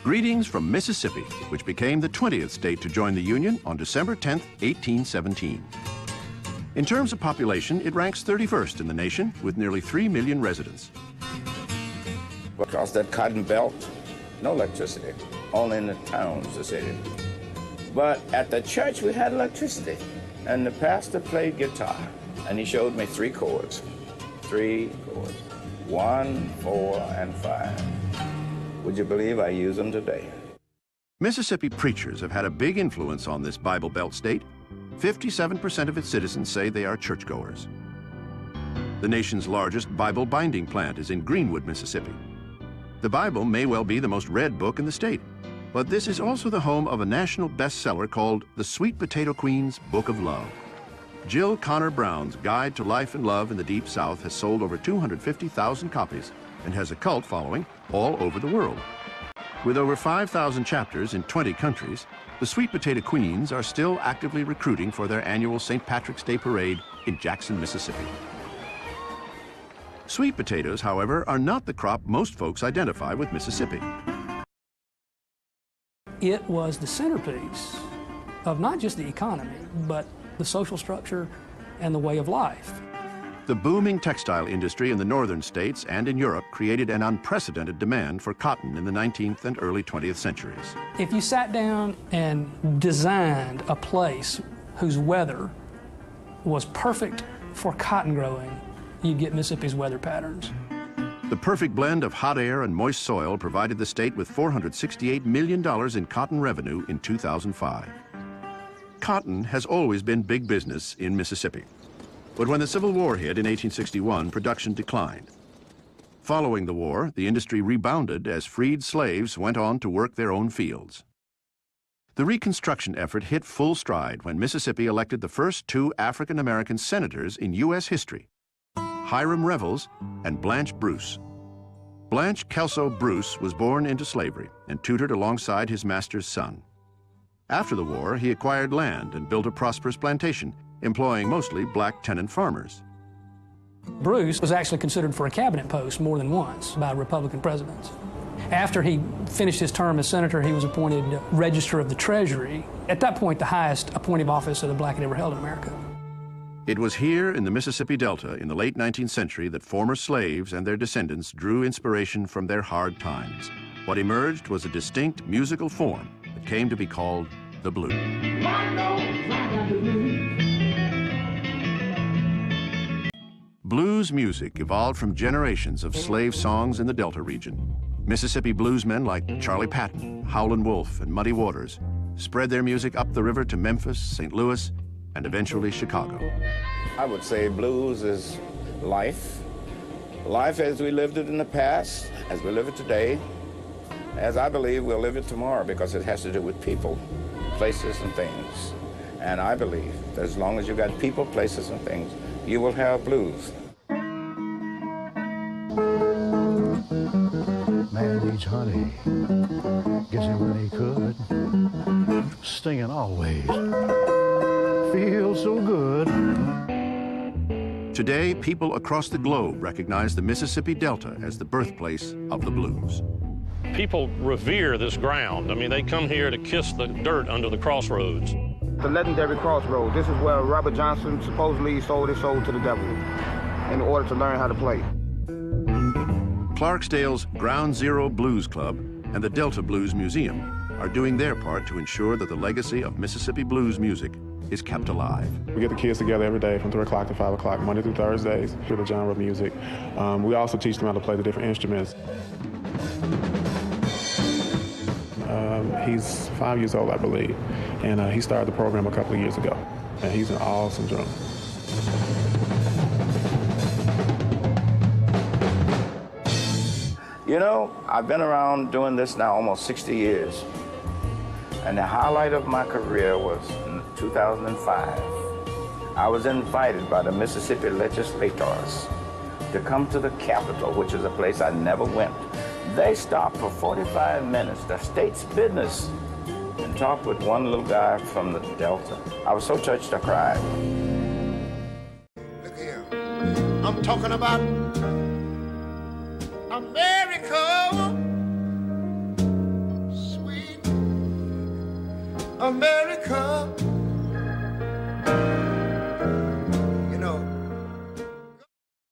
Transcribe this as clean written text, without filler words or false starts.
Greetings from Mississippi, which became the 20th state to join the Union on December 10, 1817. In terms of population, it ranks 31st in the nation with nearly 3 million residents. Across that cotton belt, no electricity, only in the towns, the city. But at the church, we had electricity, and the pastor played guitar, and he showed me 3 chords. 3 chords, 1, 4, and 5. Would you believe I use them today? Mississippi preachers have had a big influence on this Bible Belt state. 57% of its citizens say they are churchgoers. The nation's largest Bible binding plant is in Greenwood, Mississippi. The Bible may well be the most read book in the state, but this is also the home of a national bestseller called The Sweet Potato Queen's Book of Love. Jill Connor Brown's Guide to Life and Love in the Deep South has sold over 250,000 copies and has a cult following all over the world. With over 5,000 chapters in 20 countries, the Sweet Potato Queens are still actively recruiting for their annual St. Patrick's Day Parade in Jackson, Mississippi. Sweet potatoes, however, are not the crop most folks identify with Mississippi. It was the centerpiece of not just the economy, but the social structure and the way of life. The booming textile industry in the northern states and in Europe created an unprecedented demand for cotton in the 19th and early 20th centuries. If you sat down and designed a place whose weather was perfect for cotton growing, you'd get Mississippi's weather patterns. The perfect blend of hot air and moist soil provided the state with $468 million in cotton revenue in 2005. Cotton has always been big business in Mississippi. But when the Civil War hit in 1861, production declined. Following the war, the industry rebounded as freed slaves went on to work their own fields. The Reconstruction effort hit full stride when Mississippi elected the first 2 African-American senators in U.S. history, Hiram Revels and Blanche Bruce. Blanche Kelso Bruce was born into slavery and tutored alongside his master's son. After the war, he acquired land and built a prosperous plantation, employing mostly black tenant farmers. Bruce was actually considered for a cabinet post more than once by Republican presidents. After he finished his term as senator, he was appointed Register of the Treasury, at that point the highest appointive office that a black had ever held in America. It was here in the Mississippi Delta in the late 19th century that former slaves and their descendants drew inspiration from their hard times. What emerged was a distinct musical form that came to be called the blues. Blues music evolved from generations of slave songs in the Delta region. Mississippi bluesmen like Charlie Patton, Howlin' Wolf, and Muddy Waters spread their music up the river to Memphis, St. Louis, and eventually Chicago. I would say blues is life. Life as we lived it in the past, as we live it today, as I believe we'll live it tomorrow, because it has to do with people, places, and things. And I believe that as long as you got people, places, and things, you will have blues. Man needs honey, gets it when he could. Stinging always, feels so good. Today, people across the globe recognize the Mississippi Delta as the birthplace of the blues. People revere this ground. I mean, they come here to kiss the dirt under the crossroads. The legendary crossroads. This is where Robert Johnson supposedly sold his soul to the devil in order to learn how to play. Clarksdale's Ground Zero Blues Club and the Delta Blues Museum are doing their part to ensure that the legacy of Mississippi blues music is kept alive. We get the kids together every day from 3 o'clock to 5 o'clock, Monday through Thursdays, for the genre of music. We also teach them how to play the different instruments. He's 5 years old, I believe, and he started the program a couple of years ago, and he's an awesome drummer. You know, I've been around doing this now almost 60 years, and the highlight of my career was in 2005. I was invited by the Mississippi legislators to come to the Capitol, which is a place I never went. They stopped for 45 minutes, the state's business, and talked with one little guy from the Delta. I was so touched I cried. Look here, I'm talking about America. America.